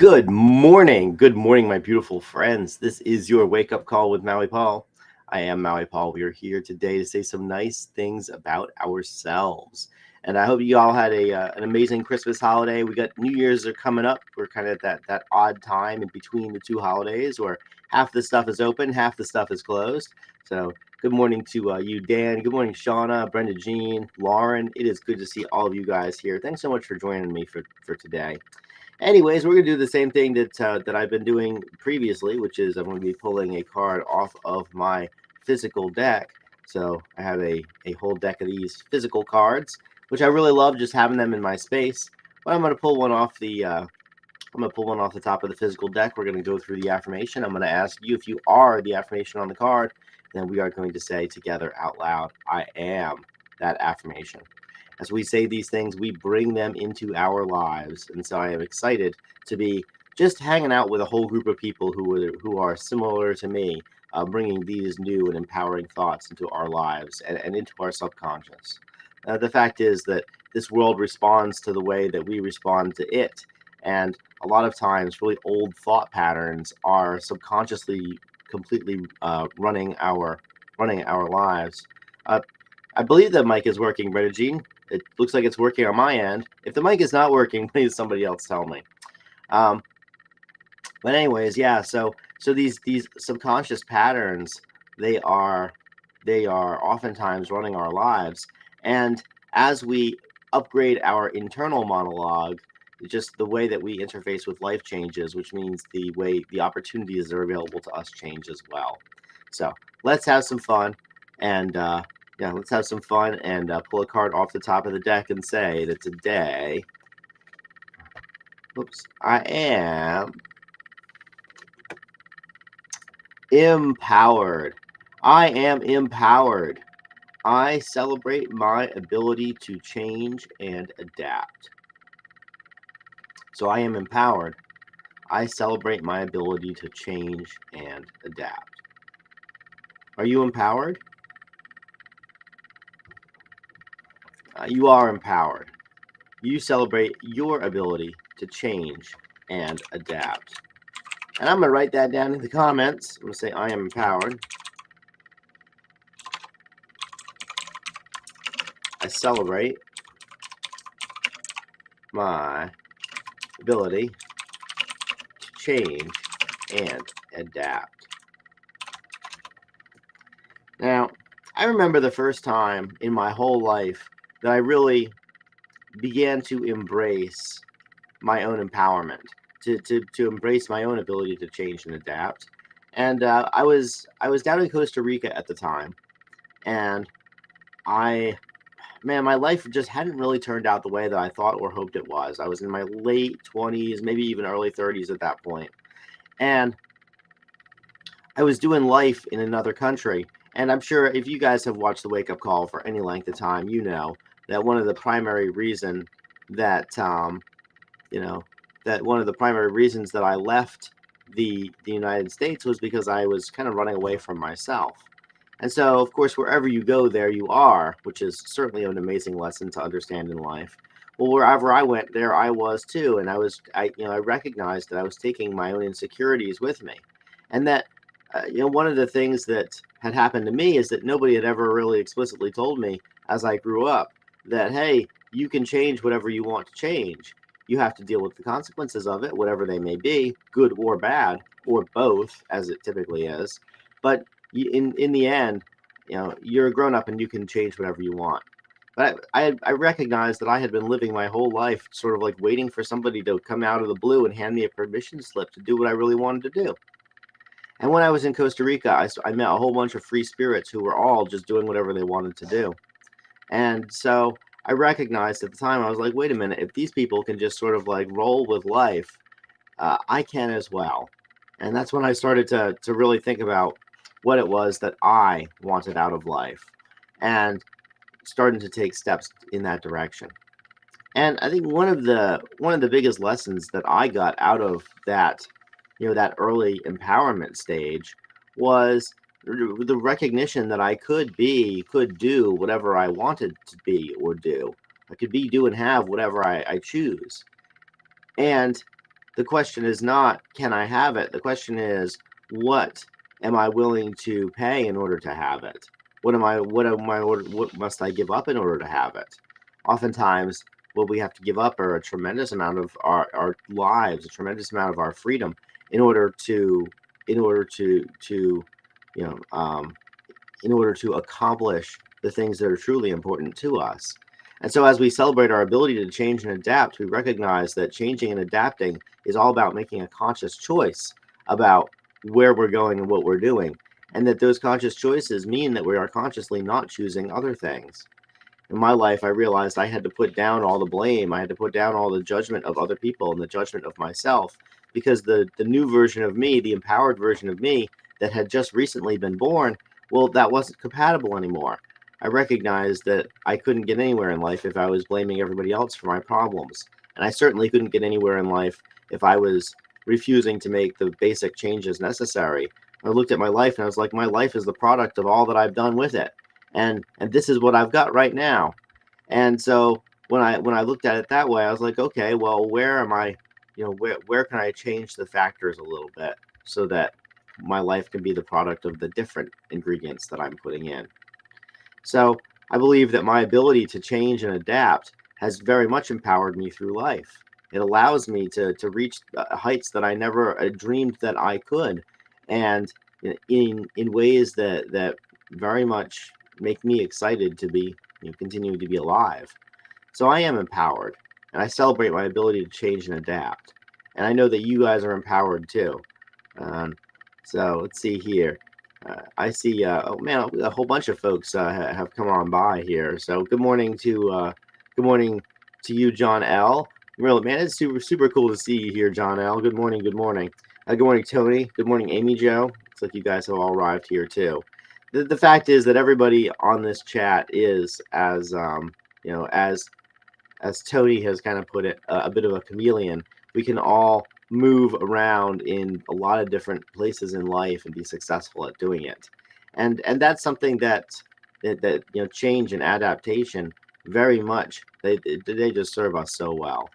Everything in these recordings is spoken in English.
Good morning, my beautiful friends. This is your wake up call with Maui Paul. I am Maui Paul. We are here today to say some nice things about ourselves. And I hope you all had an amazing Christmas holiday. We got New Year's are coming up. We're kind of at that odd time in between the two holidays where half the stuff is open, half the stuff is closed. So good morning to you, Dan. Good morning, Shauna, Brenda, Jean, Lauren. It is good to see all of you guys here. Thanks so much for joining me for today. Anyways, we're gonna do the same thing that I've been doing previously, which is I'm going to be pulling a card off of my physical deck. So I have a whole deck of these physical cards, which I really love just having them in my space. But I'm going to pull one off the top of the physical deck. We're going to go through the affirmation. I'm going to ask you if you are the affirmation on the card. Then we are going to say together out loud, I am that affirmation. As we say these things, we bring them into our lives. And so I am excited to be just hanging out with a whole group of people who are similar to me, bringing these new and empowering thoughts into our lives and into our subconscious. The fact is that this world responds to the way that we respond to it. And a lot of times, really old thought patterns are subconsciously completely running our lives. Uh, I believe that mic is working, Brenda Jean. It looks like it's working on my end. If the mic is not working, please somebody else tell me. Um, but anyways, yeah. So these subconscious patterns, they are oftentimes running our lives, and as we upgrade our internal monologue, just the way that we interface with life changes, which means the opportunities that are available to us change as well. So let's have some fun and yeah, let's have some fun and pull a card off the top of the deck and say that today, I am empowered. I am empowered. I celebrate my ability to change and adapt. So I am empowered. I celebrate my ability to change and adapt. Are you empowered? You are empowered. You celebrate your ability to change and adapt. And I'm going to write that down in the comments. I'm going to say, I am empowered. I celebrate my ability to change and adapt. Now, I remember the first time in my whole life that I really began to embrace my own empowerment, to embrace my own ability to change and adapt. And I was down in Costa Rica at the time, and my life just hadn't really turned out the way that I thought or hoped it was. I was in my late 20s, maybe even early 30s at that point, and I was doing life in another country. And I'm sure if you guys have watched the Wake Up Call for any length of time, you know that one of the primary reasons that one of the primary reasons that I left the United States was because I was kind of running away from myself. And so, of course, wherever you go, there you are, which is certainly an amazing lesson to understand in life. Well, wherever I went, there I was too, and I recognized that I was taking my own insecurities with me, and that one of the things that had happened to me is that nobody had ever really explicitly told me as I grew up that, hey, you can change whatever you want to change. You have to deal with the consequences of it, whatever they may be, good or bad, or both, as it typically is. But in the end, you're a grown up and you can change whatever you want. But I recognized that I had been living my whole life sort of like waiting for somebody to come out of the blue and hand me a permission slip to do what I really wanted to do. And when I was in Costa Rica, I met a whole bunch of free spirits who were all just doing whatever they wanted to do. And so I recognized at the time, I was like, wait a minute, if these people can just sort of like roll with life, I can as well. And that's when I started to really think about what it was that I wanted out of life and starting to take steps in that direction. And I think one of the biggest lessons that I got out of that, that early empowerment stage was the recognition that I could do whatever I wanted to be or do. I could be, do, and have whatever I choose. And The question is not, can I have it? The question is, what am I willing to pay in order to have it? What must I give up in order to have it? Oftentimes, what we have to give up are a tremendous amount of our lives, a tremendous amount of our freedom in order to in order to you know in order to accomplish the things that are truly important to us. And so, as we celebrate our ability to change and adapt, we recognize that changing and adapting is all about making a conscious choice about where we're going and what we're doing. And that those conscious choices mean that we are consciously not choosing other things. In my life, I realized I had to put down all the blame. I had to put down all the judgment of other people and the judgment of myself, because the new version of me, the empowered version of me that had just recently been born, well, that wasn't compatible anymore. I recognized that I couldn't get anywhere in life if I was blaming everybody else for my problems. And I certainly couldn't get anywhere in life if I was refusing to make the basic changes necessary. I looked at my life and I was like, my life is the product of all that I've done with it. And this is what I've got right now. And so when I looked at it that way, I was like, okay, well, where am I, where can I change the factors a little bit so that my life can be the product of the different ingredients that I'm putting in. So I believe that my ability to change and adapt has very much empowered me through life. It allows me to reach heights that I never dreamed that I could, and in ways that very much make me excited to be continuing to be alive. So I am empowered, and I celebrate my ability to change and adapt. And I know that you guys are empowered too. Um, so let's see here. I see. Oh man, a whole bunch of folks have come on by here. So good morning to you, John L. Really, man, it's super cool to see you here, John L. Good morning. Good morning. Good morning, Tony. Good morning, Amy Jo. Looks like you guys have all arrived here too. The fact is that everybody on this chat is as Tony has kind of put it, a bit of a chameleon. We can all move around in a lot of different places in life and be successful at doing it. And that's something that change and adaptation very much they just serve us so well.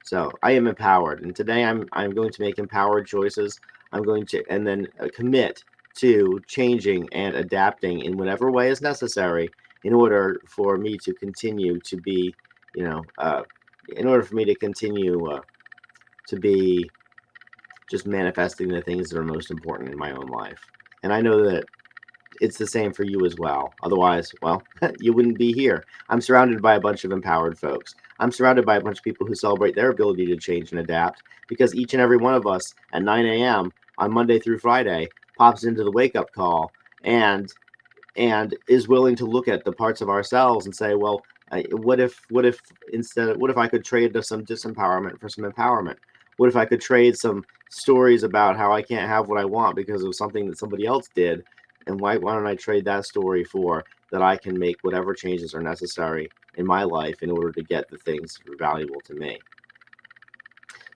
So I am empowered, and today I'm going to make empowered choices. I'm going to and then commit to changing and adapting in whatever way is necessary in order for me to continue to be, in order for me to continue to be just manifesting the things that are most important in my own life. And I know that it's the same for you as well. Otherwise, well, you wouldn't be here. I'm surrounded by a bunch of empowered folks. I'm surrounded by a bunch of people who celebrate their ability to change and adapt, because each and every one of us at 9 a.m. on Monday through Friday pops into the wake-up call and is willing to look at the parts of ourselves and say, well, what if I could trade some disempowerment for some empowerment? What if I could trade some stories about how I can't have what I want because of something that somebody else did? And why don't I trade that story for that I can make whatever changes are necessary in my life in order to get the things that are valuable to me?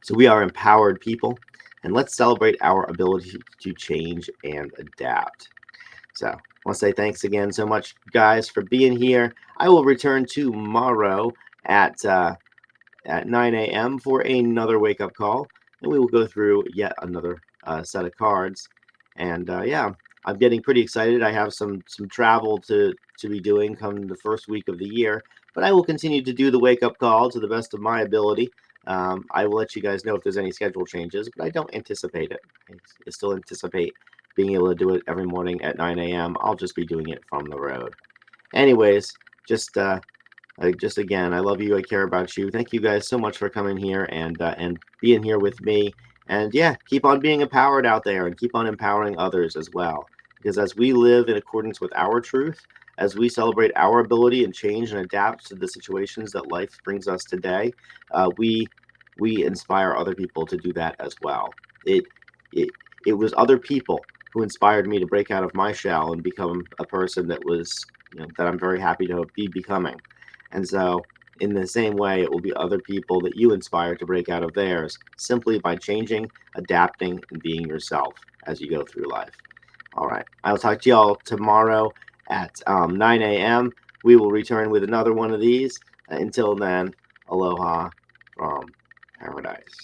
So we are empowered people, and let's celebrate our ability to change and adapt. So I want to say thanks again so much, guys, for being here. I will return tomorrow at 9 a.m. for another wake-up call, and we will go through yet another set of cards. And yeah, I'm getting pretty excited. I have some travel to be doing come the first week of the year, but I will continue to do the wake-up call to the best of my ability. I will let you guys know if there's any schedule changes, but I don't anticipate it. I still anticipate being able to do it every morning at 9 a.m. I'll just be doing it from the road. Anyways, just again, I love you. I care about you. Thank you guys so much for coming here and being here with me. And yeah, keep on being empowered out there and keep on empowering others as well. Because as we live in accordance with our truth, as we celebrate our ability and change and adapt to the situations that life brings us today, we inspire other people to do that as well. It was other people who inspired me to break out of my shell and become a person that was, that I'm very happy to be becoming. And so in the same way, it will be other people that you inspire to break out of theirs simply by changing, adapting, and being yourself as you go through life. All right. I'll talk to y'all tomorrow at 9 a.m. We will return with another one of these. Until then, aloha from paradise.